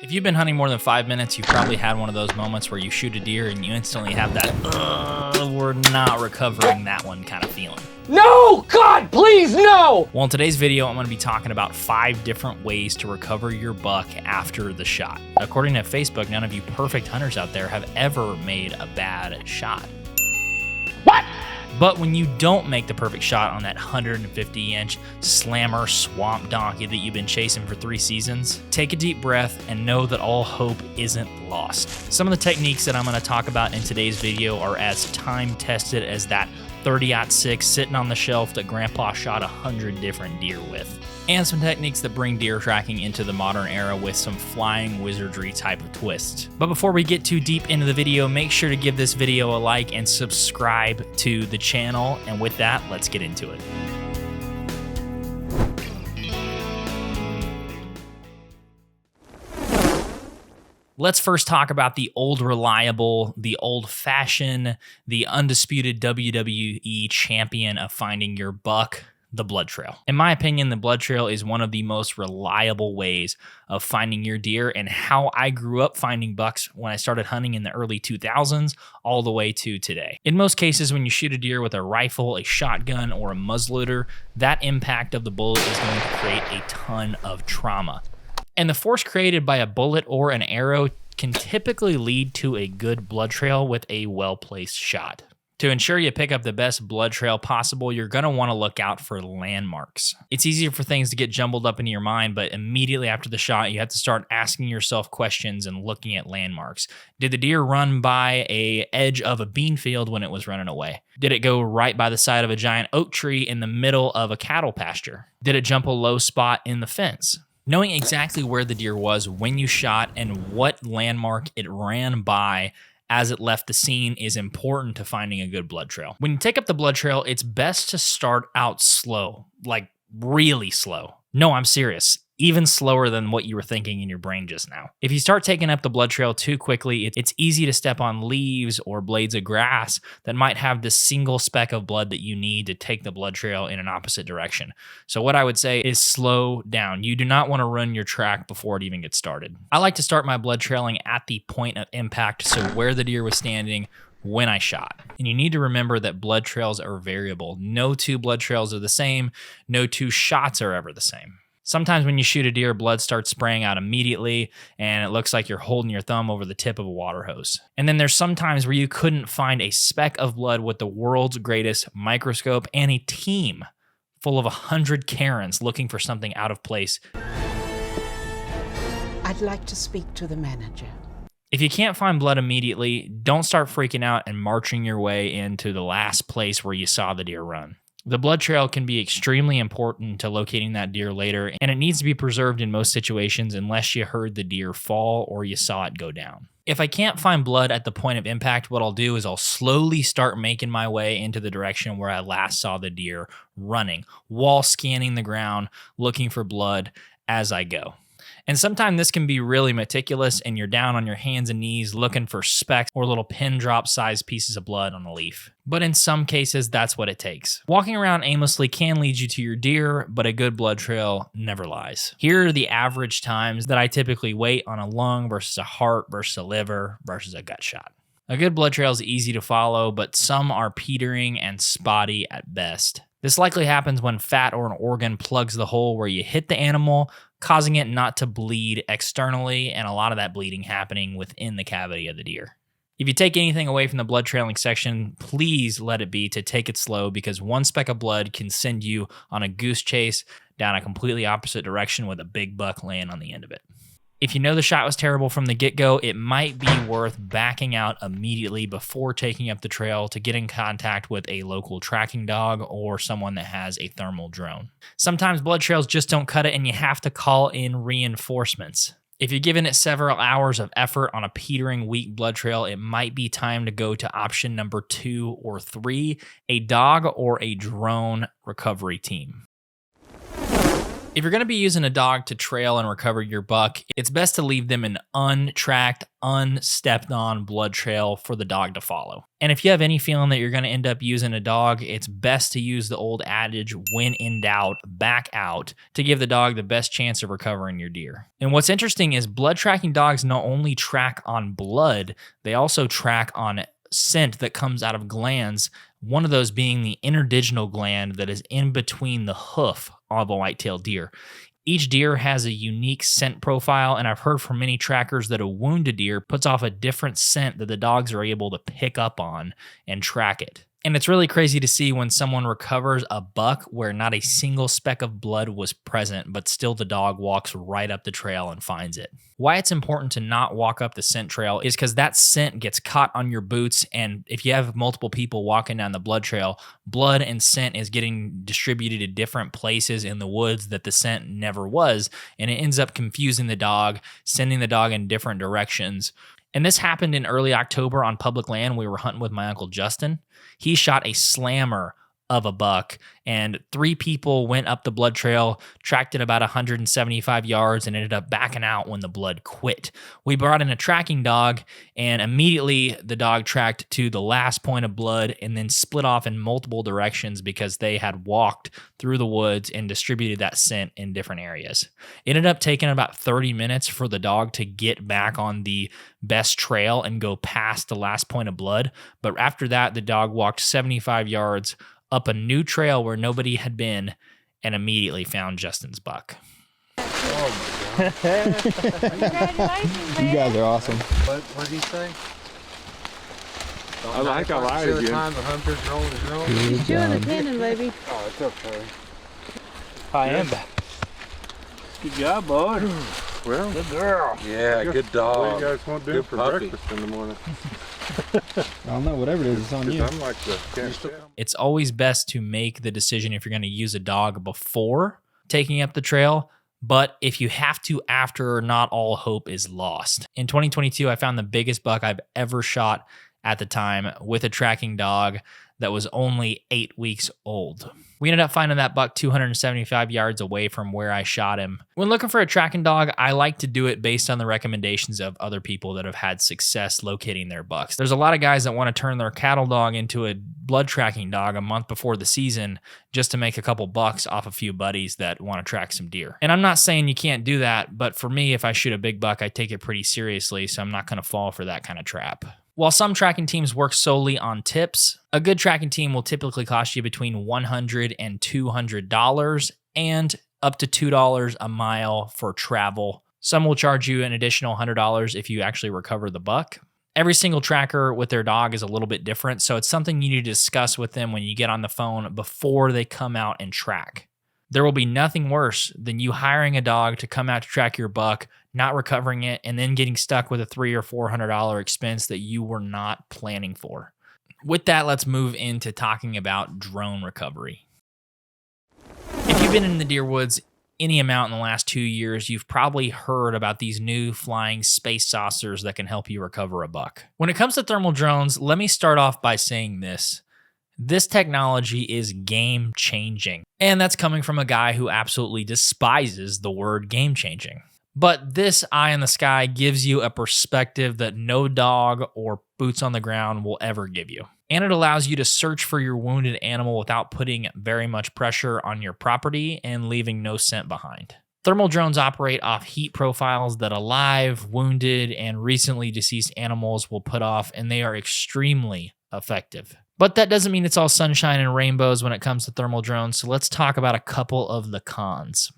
If you've been hunting more than 5 minutes, you've probably had one of those moments where you shoot a deer and you instantly have that, we're not recovering that one kind of feeling. No! God, please, no! Well, in today's video, I'm going to be talking about 5 different ways to recover your buck after the shot. According to Facebook, none of you perfect hunters out there have ever made a bad shot. What? But when you don't make the perfect shot on that 150-inch slammer swamp donkey that you've been chasing for 3 seasons, take a deep breath and know that all hope isn't lost. Some of the techniques that I'm going to talk about in today's video are as time-tested as that 30-06 sitting on the shelf that Grandpa shot 100 different deer with. And some techniques that bring deer tracking into the modern era with some flying wizardry type of twists. But before we get too deep into the video, make sure to give this video a like and subscribe to the channel. And with that, let's get into it. Let's first talk about the old reliable, the old-fashioned, the undisputed WWE champion of finding your buck, the blood trail. In my opinion, the blood trail is one of the most reliable ways of finding your deer, and how I grew up finding bucks when I started hunting in the early 2000s all the way to today. In most cases, when you shoot a deer with a rifle, a shotgun, or a muzzleloader, that impact of the bullet is going to create a ton of trauma. And the force created by a bullet or an arrow can typically lead to a good blood trail with a well-placed shot. To ensure you pick up the best blood trail possible, you're going to want to look out for landmarks. It's easier for things to get jumbled up into your mind, but immediately after the shot, you have to start asking yourself questions and looking at landmarks. Did the deer run by the edge of a bean field when it was running away? Did it go right by the side of a giant oak tree in the middle of a cattle pasture? Did it jump a low spot in the fence? Knowing exactly where the deer was when you shot and what landmark it ran by as it left the scene is important to finding a good blood trail. When you take up the blood trail, it's best to start out slow, like really slow. No, I'm serious. Even slower than what you were thinking in your brain just now. If you start taking up the blood trail too quickly, it's easy to step on leaves or blades of grass that might have the single speck of blood that you need to take the blood trail in an opposite direction. So what I would say is slow down. You do not want to run your track before it even gets started. I like to start my blood trailing at the point of impact, so where the deer was standing when I shot. And you need to remember that blood trails are variable. No 2 blood trails are the same. No 2 shots are ever the same. Sometimes when you shoot a deer, blood starts spraying out immediately, and it looks like you're holding your thumb over the tip of a water hose. And then there's some times where you couldn't find a speck of blood with the world's greatest microscope and a team full of 100 Karens looking for something out of place. I'd like to speak to the manager. If you can't find blood immediately, don't start freaking out and marching your way into the last place where you saw the deer run. The blood trail can be extremely important to locating that deer later, and it needs to be preserved in most situations unless you heard the deer fall or you saw it go down. If I can't find blood at the point of impact, what I'll do is I'll slowly start making my way into the direction where I last saw the deer running, while scanning the ground, looking for blood as I go. And sometimes this can be really meticulous and you're down on your hands and knees looking for specks or little pin drop sized pieces of blood on a leaf. But in some cases, that's what it takes. Walking around aimlessly can lead you to your deer, but a good blood trail never lies. Here are the average times that I typically wait on a lung versus a heart versus a liver versus a gut shot. A good blood trail is easy to follow, but some are petering and spotty at best. This likely happens when fat or an organ plugs the hole where you hit the animal, causing it not to bleed externally, and a lot of that bleeding happening within the cavity of the deer. If you take anything away from the blood trailing section, please let it be to take it slow, because one speck of blood can send you on a goose chase down a completely opposite direction with a big buck laying on the end of it. If you know the shot was terrible from the get-go, it might be worth backing out immediately before taking up the trail to get in contact with a local tracking dog or someone that has a thermal drone. Sometimes blood trails just don't cut it and you have to call in reinforcements. If you're giving it several hours of effort on a petering weak blood trail, it might be time to go to option number 2 or 3, a dog or a drone recovery team. If you're going to be using a dog to trail and recover your buck, it's best to leave them an untracked, unstepped on blood trail for the dog to follow. And if you have any feeling that you're going to end up using a dog, it's best to use the old adage, when in doubt, back out, to give the dog the best chance of recovering your deer. And what's interesting is blood tracking dogs not only track on blood, they also track on scent that comes out of glands, one of those being the interdigital gland that is in between the hoof of a white-tailed deer. Each deer has a unique scent profile, and I've heard from many trackers that a wounded deer puts off a different scent that the dogs are able to pick up on and track it. And it's really crazy to see when someone recovers a buck where not a single speck of blood was present, but still the dog walks right up the trail and finds it. Why it's important to not walk up the scent trail is because that scent gets caught on your boots, and if you have multiple people walking down the blood trail, blood and scent is getting distributed to different places in the woods that the scent never was, and it ends up confusing the dog, sending the dog in different directions. And this happened in early October on public land. We were hunting with my Uncle Justin. He shot a slammer of a buck, and 3 people went up the blood trail, tracked it about 175 yards, and ended up backing out when the blood quit. We brought in a tracking dog, and immediately the dog tracked to the last point of blood and then split off in multiple directions because they had walked through the woods and distributed that scent in different areas. It ended up taking about 30 minutes for the dog to get back on the best trail and go past the last point of blood, but after that, the dog walked 75 yards up a new trail where nobody had been and immediately found Justin's buck. Oh my God. Congratulations, man. You guys are awesome. What did he say? I lied again. Time the hunter's rolling his nose. He's chewing the tendon, baby. Oh, it's okay. I am back. Good job, bud. Well, Good girl. Yeah, good dog. what do you guys want to do Good for puppy. breakfast in the morning? I don't know, whatever it is, it's on you. I'm like the cat. It's always best to make the decision if you're going to use a dog before taking up the trail, but if you have to after, not all hope is lost. In 2022, I found the biggest buck I've ever shot at the time with a tracking dog that was only 8 weeks old. We ended up finding that buck 275 yards away from where I shot him. When looking for a tracking dog, I like to do it based on the recommendations of other people that have had success locating their bucks. There's a lot of guys that want to turn their cattle dog into a blood tracking dog a month before the season just to make a couple bucks off a few buddies that want to track some deer. And I'm not saying you can't do that, but for me, if I shoot a big buck, I take it pretty seriously, so I'm not going to fall for that kind of trap. While some tracking teams work solely on tips, a good tracking team will typically cost you between $100 and $200 and up to $2 a mile for travel. Some will charge you an additional $100 if you actually recover the buck. Every single tracker with their dog is a little bit different, so it's something you need to discuss with them when you get on the phone before they come out and track. There will be nothing worse than you hiring a dog to come out to track your buck, not recovering it, and then getting stuck with a $300 or $400 expense that you were not planning for. With that, let's move into talking about drone recovery. If you've been in the deer woods any amount in the last 2 years, you've probably heard about these new flying space saucers that can help you recover a buck. When it comes to thermal drones, let me start off by saying this. This technology is game-changing, and that's coming from a guy who absolutely despises the word game-changing. But this eye in the sky gives you a perspective that no dog or boots on the ground will ever give you. And it allows you to search for your wounded animal without putting very much pressure on your property and leaving no scent behind. Thermal drones operate off heat profiles that alive, wounded, and recently deceased animals will put off, and they are extremely effective. But that doesn't mean it's all sunshine and rainbows when it comes to thermal drones, so let's talk about a couple of the cons.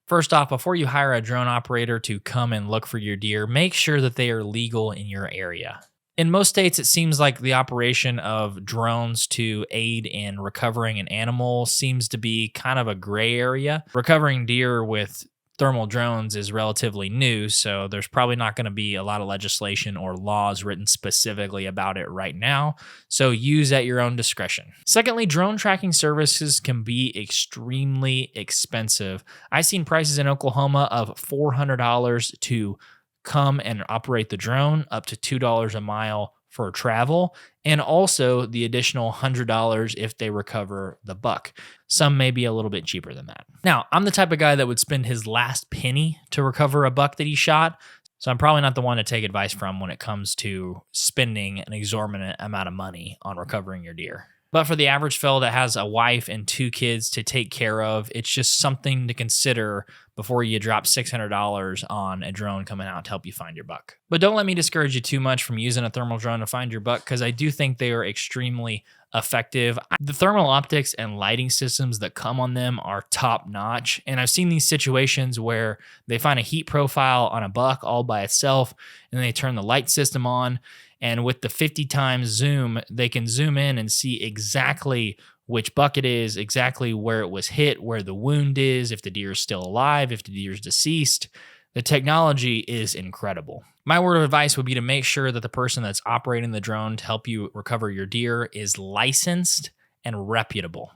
First off, before you hire a drone operator to come and look for your deer, make sure that they are legal in your area. In most states, it seems like the operation of drones to aid in recovering an animal seems to be kind of a gray area. Recovering deer with thermal drones is relatively new, so there's probably not going to be a lot of legislation or laws written specifically about it right now, so use at your own discretion. Secondly, drone tracking services can be extremely expensive. I've seen prices in Oklahoma of $400 to come and operate the drone, up to $2 a mile for travel, and also the additional $100 if they recover the buck. Some may be a little bit cheaper than that. Now, I'm the type of guy that would spend his last penny to recover a buck that he shot, so I'm probably not the one to take advice from when it comes to spending an exorbitant amount of money on recovering your deer. But for the average fella that has a wife and 2 kids to take care of, it's just something to consider before you drop $600 on a drone coming out to help you find your buck. But don't let me discourage you too much from using a thermal drone to find your buck, because I do think they are extremely effective. The thermal optics and lighting systems that come on them are top notch. And I've seen these situations where they find a heat profile on a buck all by itself, and then they turn the light system on. And with the 50 times zoom, they can zoom in and see exactly which buck it is, exactly where it was hit, where the wound is, if the deer is still alive, if the deer is deceased. The technology is incredible. My word of advice would be to make sure that the person that's operating the drone to help you recover your deer is licensed and reputable.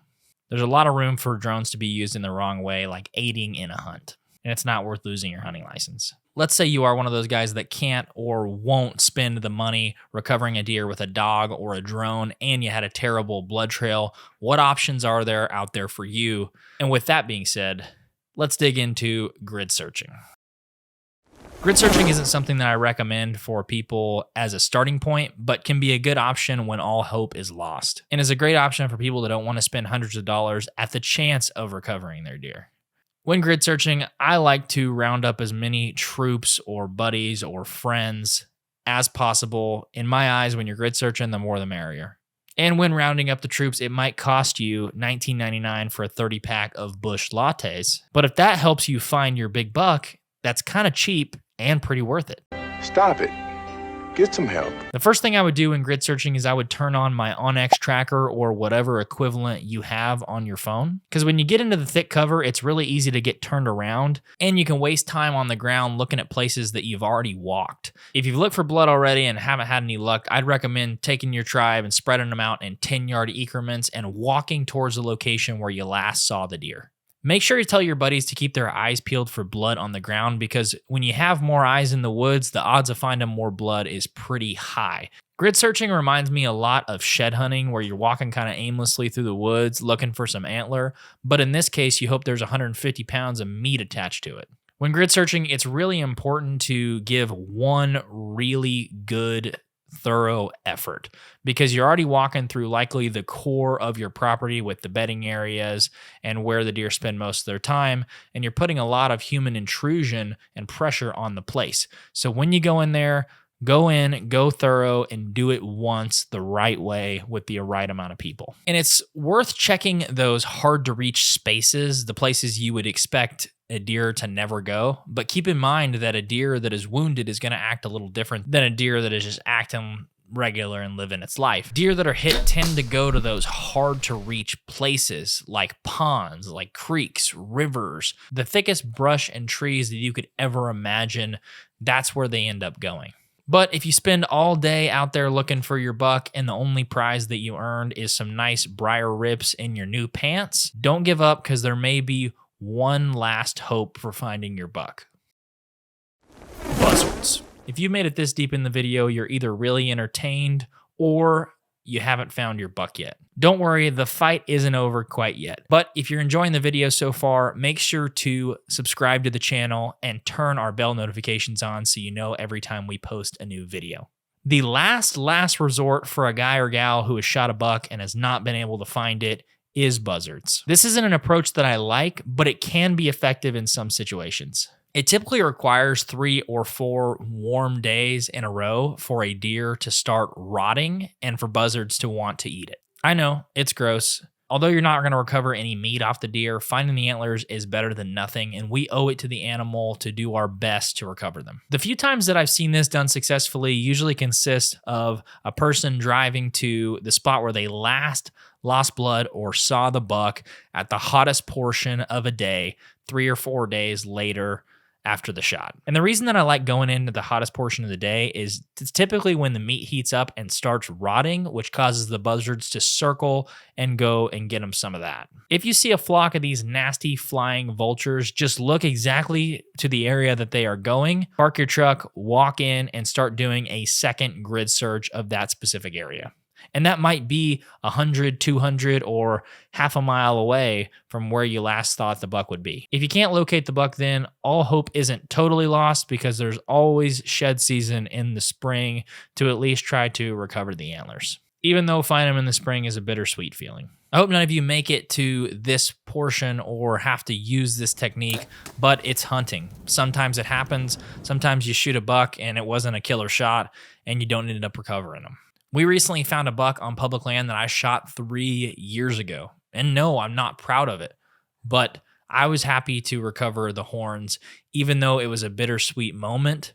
There's a lot of room for drones to be used in the wrong way, like aiding in a hunt, and it's not worth losing your hunting license. Let's say you are one of those guys that can't or won't spend the money recovering a deer with a dog or a drone, and you had a terrible blood trail. What options are there out there for you? And with that being said, let's dig into grid searching. Grid searching isn't something that I recommend for people as a starting point, but can be a good option when all hope is lost, and is a great option for people that don't want to spend hundreds of dollars at the chance of recovering their deer. When grid searching, I like to round up as many troops or buddies or friends as possible. In my eyes, when you're grid searching, the more the merrier. And when rounding up the troops, it might cost you $19.99 for a 30-pack of Busch lattes. But if that helps you find your big buck, that's kind of cheap and pretty worth it. Stop it. Get some help. The first thing I would do in grid searching is I would turn on my OnX tracker or whatever equivalent you have on your phone. Because when you get into the thick cover, it's really easy to get turned around, and you can waste time on the ground looking at places that you've already walked. If you've looked for blood already and haven't had any luck, I'd recommend taking your tribe and spreading them out in 10-yard increments and walking towards the location where you last saw the deer. Make sure you tell your buddies to keep their eyes peeled for blood on the ground, because when you have more eyes in the woods, the odds of finding more blood is pretty high. Grid searching reminds me a lot of shed hunting, where you're walking kind of aimlessly through the woods looking for some antler, but in this case, you hope there's 150 pounds of meat attached to it. When grid searching, it's really important to give one really good thorough effort, because you're already walking through likely the core of your property with the bedding areas and where the deer spend most of their time, and you're putting a lot of human intrusion and pressure on the place. So when you go in there, go in, go thorough, and do it once the right way with the right amount of people. And it's worth checking those hard to reach spaces, the places you would expect a deer to never go. But keep in mind that a deer that is wounded is going to act a little different than a deer that is just acting regular and living its life. Deer that are hit tend to go to those hard to reach places like ponds, like creeks, rivers, the thickest brush and trees that you could ever imagine. That's where they end up going. But if you spend all day out there looking for your buck and the only prize that you earned is some nice briar rips in your new pants, don't give up, because there may be one last hope for finding your buck. Buzzards. If you made it this deep in the video, you're either really entertained or you haven't found your buck yet. Don't worry, the fight isn't over quite yet. But if you're enjoying the video so far, make sure to subscribe to the channel and turn our bell notifications on so you know every time we post a new video. The last resort for a guy or gal who has shot a buck and has not been able to find it is buzzards. This isn't an approach that I like, but it can be effective in some situations. It typically requires 3 or 4 warm days in a row for a deer to start rotting and for buzzards to want to eat it. I know, it's gross. Although you're not going to recover any meat off the deer, finding the antlers is better than nothing, and we owe it to the animal to do our best to recover them. The few times that I've seen this done successfully usually consist of a person driving to the spot where they last lost blood or saw the buck at the hottest portion of a day, 3 or 4 days later, after the shot. And the reason that I like going into the hottest portion of the day is it's typically when the meat heats up and starts rotting, which causes the buzzards to circle and go and get them some of that. If you see a flock of these nasty flying vultures, just look exactly to the area that they are going, park your truck, walk in, and start doing a second grid search of that specific area. And that might be 100, 200, or half a mile away from where you last thought the buck would be. If you can't locate the buck, then all hope isn't totally lost, because there's always shed season in the spring to at least try to recover the antlers, even though finding them in the spring is a bittersweet feeling. I hope none of you make it to this portion or have to use this technique, but it's hunting. Sometimes it happens. Sometimes you shoot a buck and it wasn't a killer shot and you don't end up recovering them. We recently found a buck on public land that I shot 3 years ago. And no, I'm not proud of it, but I was happy to recover the horns, even though it was a bittersweet moment.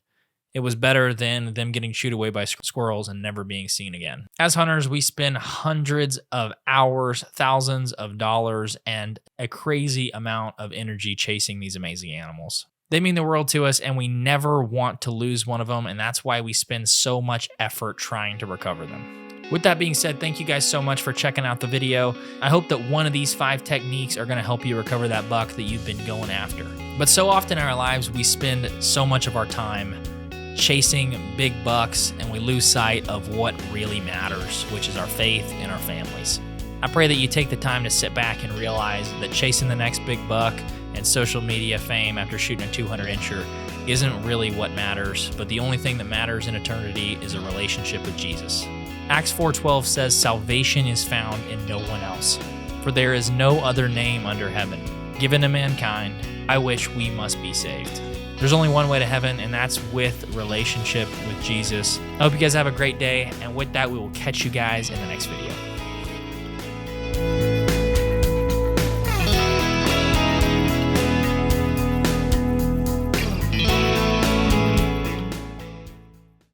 It was better than them getting chewed away by squirrels and never being seen again. As hunters, we spend hundreds of hours, thousands of dollars, and a crazy amount of energy chasing these amazing animals. They mean the world to us, and we never want to lose one of them, and that's why we spend so much effort trying to recover them. With that being said, thank you guys so much for checking out the video. I hope that one of these 5 techniques are gonna help you recover that buck that you've been going after. But so often in our lives, we spend so much of our time chasing big bucks, and we lose sight of what really matters, which is our faith and our families. I pray that you take the time to sit back and realize that chasing the next big buck and social media fame after shooting a 200-incher isn't really what matters, but the only thing that matters in eternity is a relationship with Jesus. Acts 4:12 says, "Salvation is found in no one else, for there is no other name under heaven given to mankind by which we must be saved." There's only one way to heaven, and that's with relationship with Jesus. I hope you guys have a great day, and with that, we will catch you guys in the next video.